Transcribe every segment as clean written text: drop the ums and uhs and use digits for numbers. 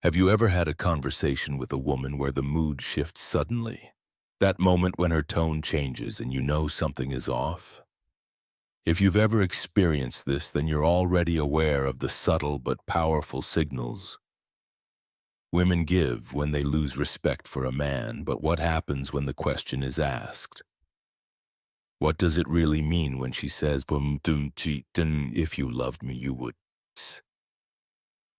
Have you ever had a conversation with a woman where the mood shifts suddenly? That moment when her tone changes and you know something is off? If you've ever experienced this, then you're already aware of the subtle but powerful signals women give when they lose respect for a man. But what happens when the question is asked? What does it really mean when she says, if you loved me, you would?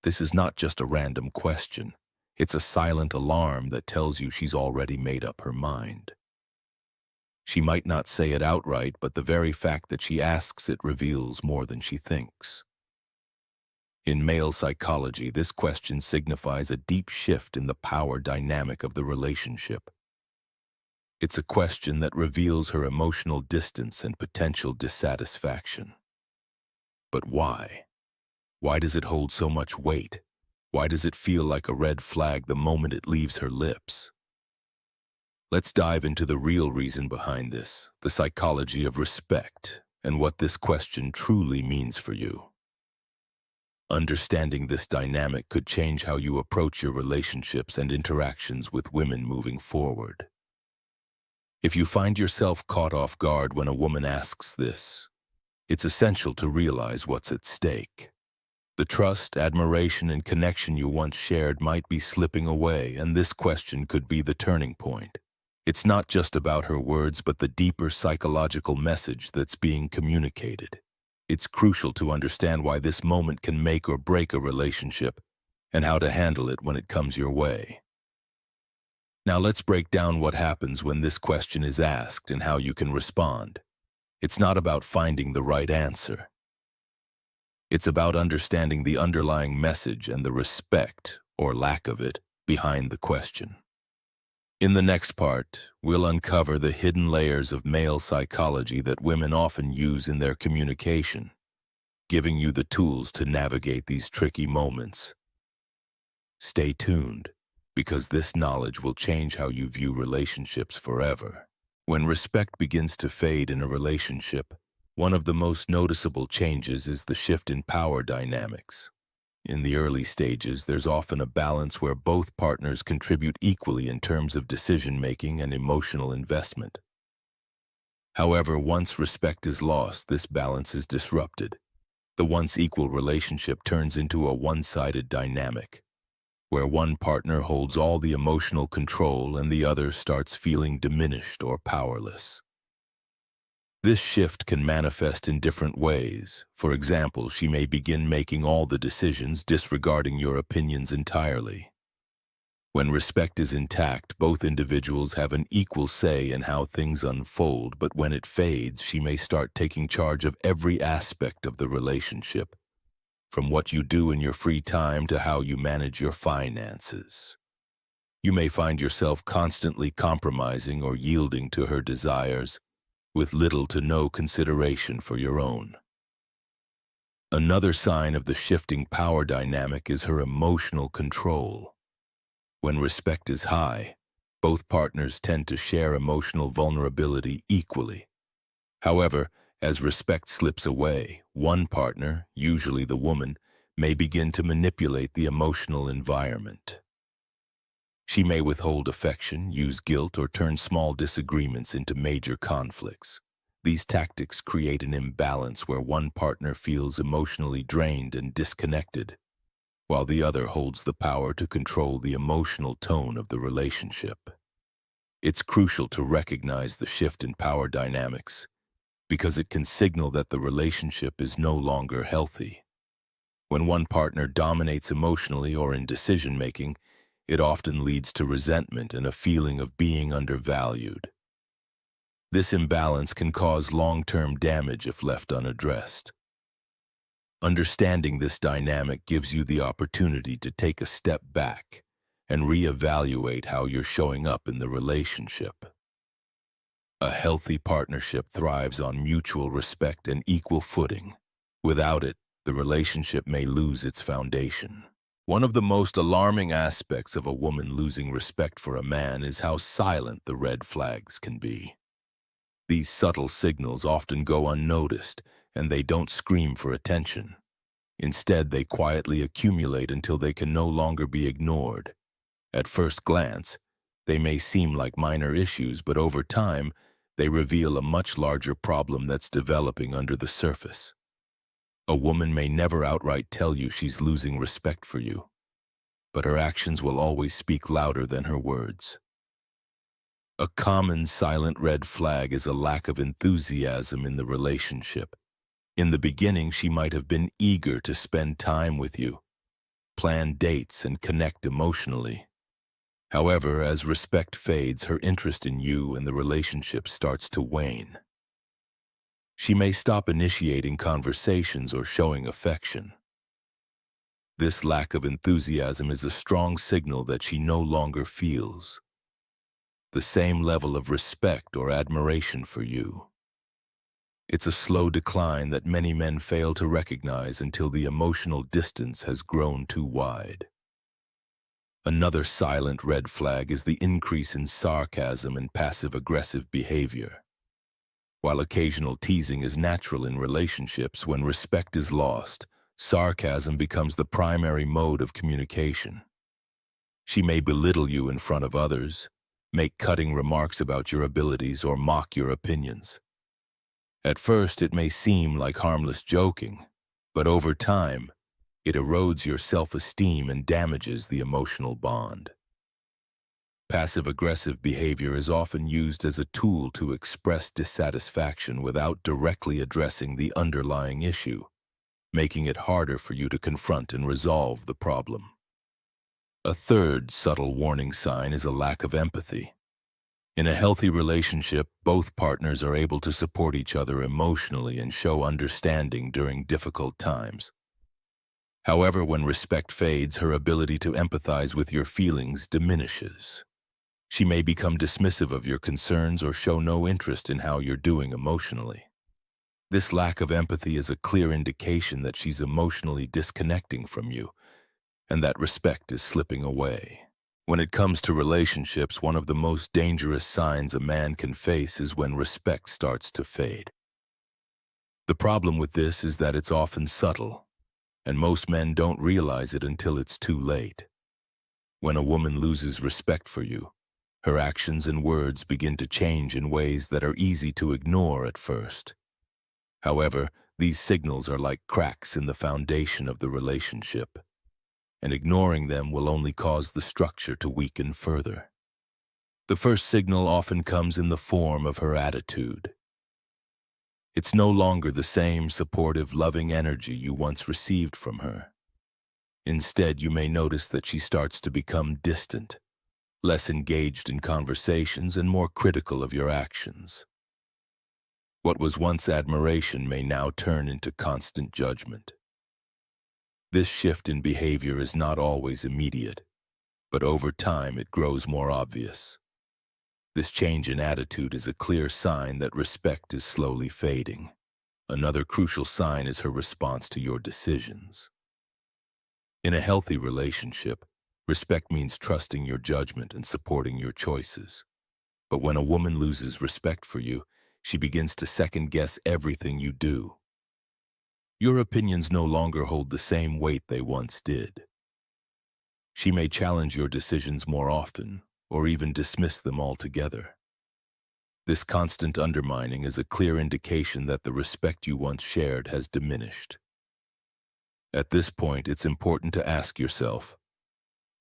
This is not just a random question. It's a silent alarm that tells you she's already made up her mind. She might not say it outright, but the very fact that she asks it reveals more than she thinks. In male psychology, this question signifies a deep shift in the power dynamic of the relationship. It's a question that reveals her emotional distance and potential dissatisfaction. But why? Why does it hold so much weight? Why does it feel like a red flag the moment it leaves her lips? Let's dive into the real reason behind this, the psychology of respect, and what this question truly means for you. Understanding this dynamic could change how you approach your relationships and interactions with women moving forward. If you find yourself caught off guard when a woman asks this, it's essential to realize what's at stake. The trust, admiration, and connection you once shared might be slipping away, and this question could be the turning point. It's not just about her words, but the deeper psychological message that's being communicated. It's crucial to understand why this moment can make or break a relationship and how to handle it when it comes your way. Now let's break down what happens when this question is asked and how you can respond. It's not about finding the right answer. It's about understanding the underlying message and the respect, or lack of it, behind the question. In the next part, we'll uncover the hidden layers of male psychology that women often use in their communication, giving you the tools to navigate these tricky moments. Stay tuned, because this knowledge will change how you view relationships forever. When respect begins to fade in a relationship, one of the most noticeable changes is the shift in power dynamics. In the early stages, there's often a balance where both partners contribute equally in terms of decision-making and emotional investment. However, once respect is lost, this balance is disrupted. The once equal relationship turns into a one-sided dynamic, where one partner holds all the emotional control and the other starts feeling diminished or powerless. This shift can manifest in different ways. For example, she may begin making all the decisions, disregarding your opinions entirely. When respect is intact, both individuals have an equal say in how things unfold, but when it fades, she may start taking charge of every aspect of the relationship, from what you do in your free time to how you manage your finances. You may find yourself constantly compromising or yielding to her desires, with little to no consideration for your own. Another sign of the shifting power dynamic is her emotional control. When respect is high, both partners tend to share emotional vulnerability equally. However, as respect slips away, one partner, usually the woman, may begin to manipulate the emotional environment. She may withhold affection, use guilt, or turn small disagreements into major conflicts. These tactics create an imbalance where one partner feels emotionally drained and disconnected, while the other holds the power to control the emotional tone of the relationship. It's crucial to recognize the shift in power dynamics, because it can signal that the relationship is no longer healthy. When one partner dominates emotionally or in decision-making, it often leads to resentment and a feeling of being undervalued. This imbalance can cause long-term damage if left unaddressed. Understanding this dynamic gives you the opportunity to take a step back and reevaluate how you're showing up in the relationship. A healthy partnership thrives on mutual respect and equal footing. Without it, the relationship may lose its foundation. One of the most alarming aspects of a woman losing respect for a man is how silent the red flags can be. These subtle signals often go unnoticed, and they don't scream for attention. Instead, they quietly accumulate until they can no longer be ignored. At first glance, they may seem like minor issues, but over time, they reveal a much larger problem that's developing under the surface. A woman may never outright tell you she's losing respect for you, but her actions will always speak louder than her words. A common silent red flag is a lack of enthusiasm in the relationship. In the beginning, she might have been eager to spend time with you, plan dates, and connect emotionally. However, as respect fades, her interest in you and the relationship starts to wane. She may stop initiating conversations or showing affection. This lack of enthusiasm is a strong signal that she no longer feels the same level of respect or admiration for you. It's a slow decline that many men fail to recognize until the emotional distance has grown too wide. Another silent red flag is the increase in sarcasm and passive-aggressive behavior. While occasional teasing is natural in relationships, when respect is lost, sarcasm becomes the primary mode of communication. She may belittle you in front of others, make cutting remarks about your abilities, or mock your opinions. At first, it may seem like harmless joking, but over time, it erodes your self-esteem and damages the emotional bond. Passive-aggressive behavior is often used as a tool to express dissatisfaction without directly addressing the underlying issue, making it harder for you to confront and resolve the problem. A third subtle warning sign is a lack of empathy. In a healthy relationship, both partners are able to support each other emotionally and show understanding during difficult times. However, when respect fades, her ability to empathize with your feelings diminishes. She may become dismissive of your concerns or show no interest in how you're doing emotionally. This lack of empathy is a clear indication that she's emotionally disconnecting from you, and that respect is slipping away. When it comes to relationships, one of the most dangerous signs a man can face is when respect starts to fade. The problem with this is that it's often subtle, and most men don't realize it until it's too late. When a woman loses respect for you, her actions and words begin to change in ways that are easy to ignore at first. However, these signals are like cracks in the foundation of the relationship, and ignoring them will only cause the structure to weaken further. The first signal often comes in the form of her attitude. It's no longer the same supportive, loving energy you once received from her. Instead, you may notice that she starts to become distant, less engaged in conversations, and more critical of your actions. What was once admiration may now turn into constant judgment. This shift in behavior is not always immediate, but over time it grows more obvious. This change in attitude is a clear sign that respect is slowly fading. Another crucial sign is her response to your decisions. In a healthy relationship, respect means trusting your judgment and supporting your choices. But when a woman loses respect for you, she begins to second-guess everything you do. Your opinions no longer hold the same weight they once did. She may challenge your decisions more often, or even dismiss them altogether. This constant undermining is a clear indication that the respect you once shared has diminished. At this point, it's important to ask yourself,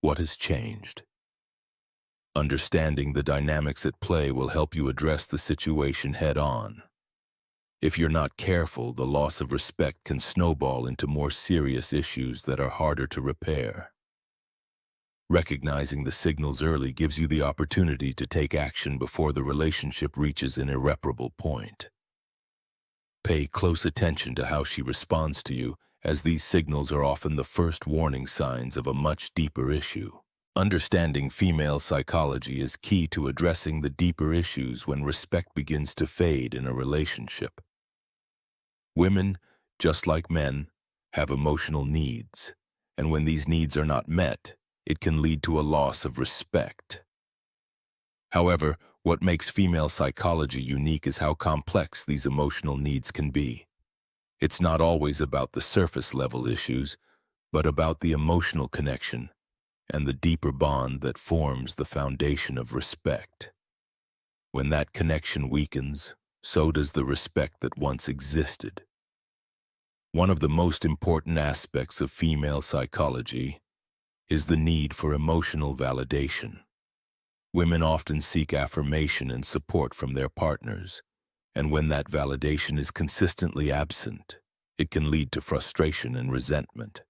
what has changed? Understanding the dynamics at play will help you address the situation head-on. If you're not careful, the loss of respect can snowball into more serious issues that are harder to repair. Recognizing the signals early gives you the opportunity to take action before the relationship reaches an irreparable point. Pay close attention to how she responds to you, as these signals are often the first warning signs of a much deeper issue. Understanding female psychology is key to addressing the deeper issues when respect begins to fade in a relationship. Women, just like men, have emotional needs, and when these needs are not met, it can lead to a loss of respect. However, what makes female psychology unique is how complex these emotional needs can be. It's not always about the surface-level issues, but about the emotional connection and the deeper bond that forms the foundation of respect. When that connection weakens, so does the respect that once existed. One of the most important aspects of female psychology is the need for emotional validation. Women often seek affirmation and support from their partners, and when that validation is consistently absent, it can lead to frustration and resentment.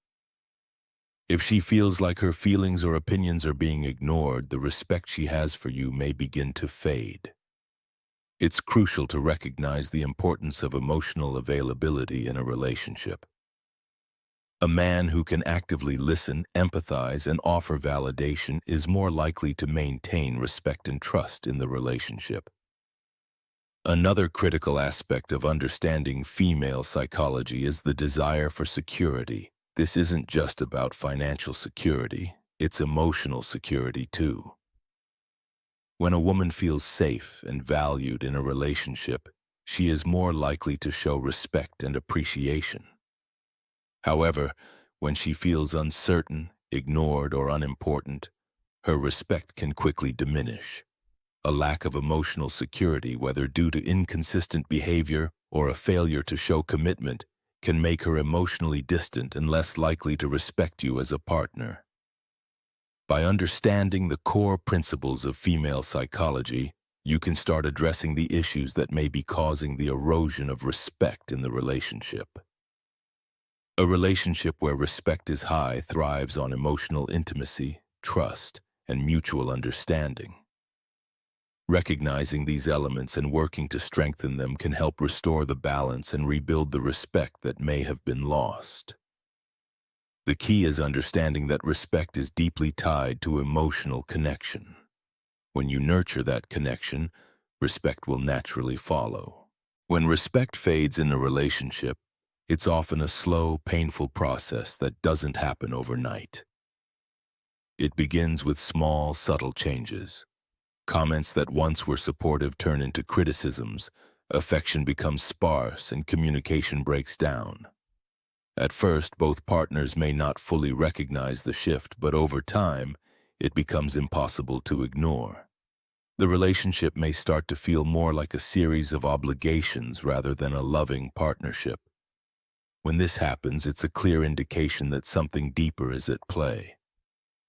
If she feels like her feelings or opinions are being ignored, the respect she has for you may begin to fade. It's crucial to recognize the importance of emotional availability in a relationship. A man who can actively listen, empathize, and offer validation is more likely to maintain respect and trust in the relationship. Another critical aspect of understanding female psychology is the desire for security. This isn't just about financial security, it's emotional security too. When a woman feels safe and valued in a relationship, she is more likely to show respect and appreciation. However, when she feels uncertain, ignored, or unimportant, her respect can quickly diminish. A lack of emotional security, whether due to inconsistent behavior or a failure to show commitment, can make her emotionally distant and less likely to respect you as a partner. By understanding the core principles of female psychology, you can start addressing the issues that may be causing the erosion of respect in the relationship. A relationship where respect is high thrives on emotional intimacy, trust, and mutual understanding. Recognizing these elements and working to strengthen them can help restore the balance and rebuild the respect that may have been lost. The key is understanding that respect is deeply tied to emotional connection. When you nurture that connection, respect will naturally follow. When respect fades in a relationship, it's often a slow, painful process that doesn't happen overnight. It begins with small, subtle changes. Comments that once were supportive turn into criticisms, affection becomes sparse, and communication breaks down. At first, both partners may not fully recognize the shift, but over time, it becomes impossible to ignore. The relationship may start to feel more like a series of obligations rather than a loving partnership. When this happens, it's a clear indication that something deeper is at play.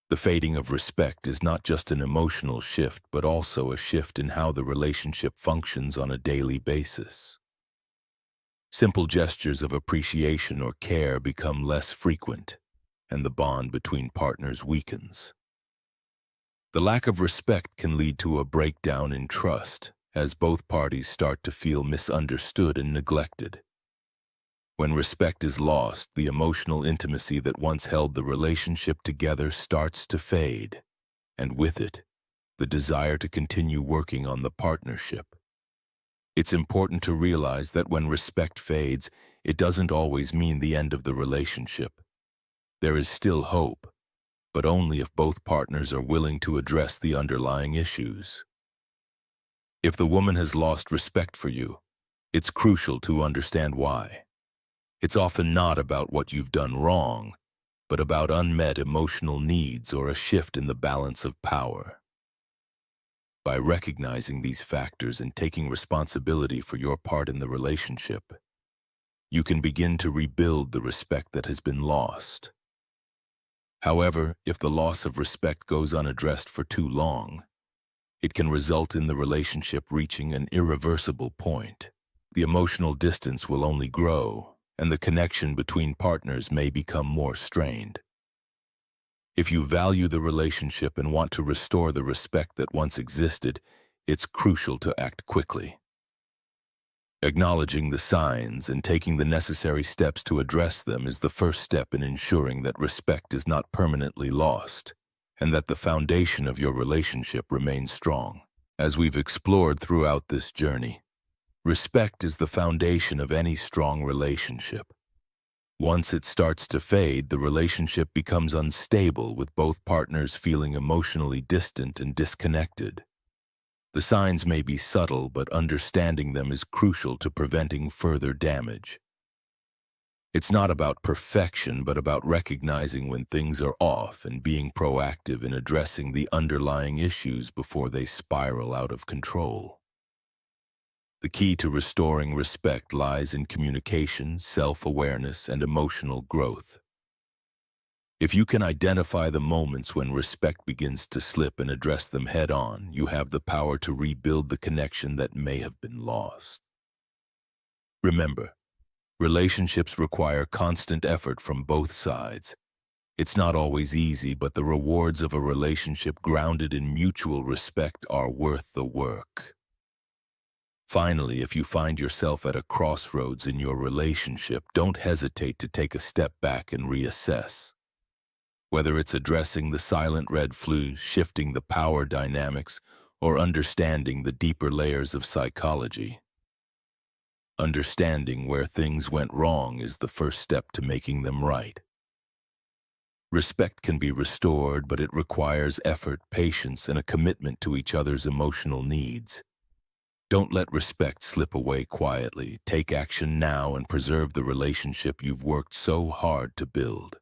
The fading of respect is not just an emotional shift, but also a shift in how the relationship functions on a daily basis. Simple gestures of appreciation or care become less frequent, and the bond between partners weakens. The lack of respect can lead to a breakdown in trust, as both parties start to feel misunderstood and neglected. When respect is lost, the emotional intimacy that once held the relationship together starts to fade, and with it, the desire to continue working on the partnership. It's important to realize that when respect fades, it doesn't always mean the end of the relationship. There is still hope, but only if both partners are willing to address the underlying issues. If the woman has lost respect for you, it's crucial to understand why. It's often not about what you've done wrong, but about unmet emotional needs or a shift in the balance of power. By recognizing these factors and taking responsibility for your part in the relationship, you can begin to rebuild the respect that has been lost. However, if the loss of respect goes unaddressed for too long, it can result in the relationship reaching an irreversible point. The emotional distance will only grow, and the connection between partners may become more strained. If you value the relationship and want to restore the respect that once existed, it's crucial to act quickly. Acknowledging the signs and taking the necessary steps to address them is the first step in ensuring that respect is not permanently lost, and that the foundation of your relationship remains strong. As we've explored throughout this journey, respect is the foundation of any strong relationship. Once it starts to fade, the relationship becomes unstable, with both partners feeling emotionally distant and disconnected. The signs may be subtle, but understanding them is crucial to preventing further damage. It's not about perfection, but about recognizing when things are off and being proactive in addressing the underlying issues before they spiral out of control. The key to restoring respect lies in communication, self-awareness, and emotional growth. If you can identify the moments when respect begins to slip and address them head-on, you have the power to rebuild the connection that may have been lost. Remember, relationships require constant effort from both sides. It's not always easy, but the rewards of a relationship grounded in mutual respect are worth the work. Finally, if you find yourself at a crossroads in your relationship, don't hesitate to take a step back and reassess. Whether it's addressing the silent red flags, shifting the power dynamics, or understanding the deeper layers of psychology. Understanding where things went wrong is the first step to making them right. Respect can be restored, but it requires effort, patience, and a commitment to each other's emotional needs. Don't let respect slip away quietly. Take action now and preserve the relationship you've worked so hard to build.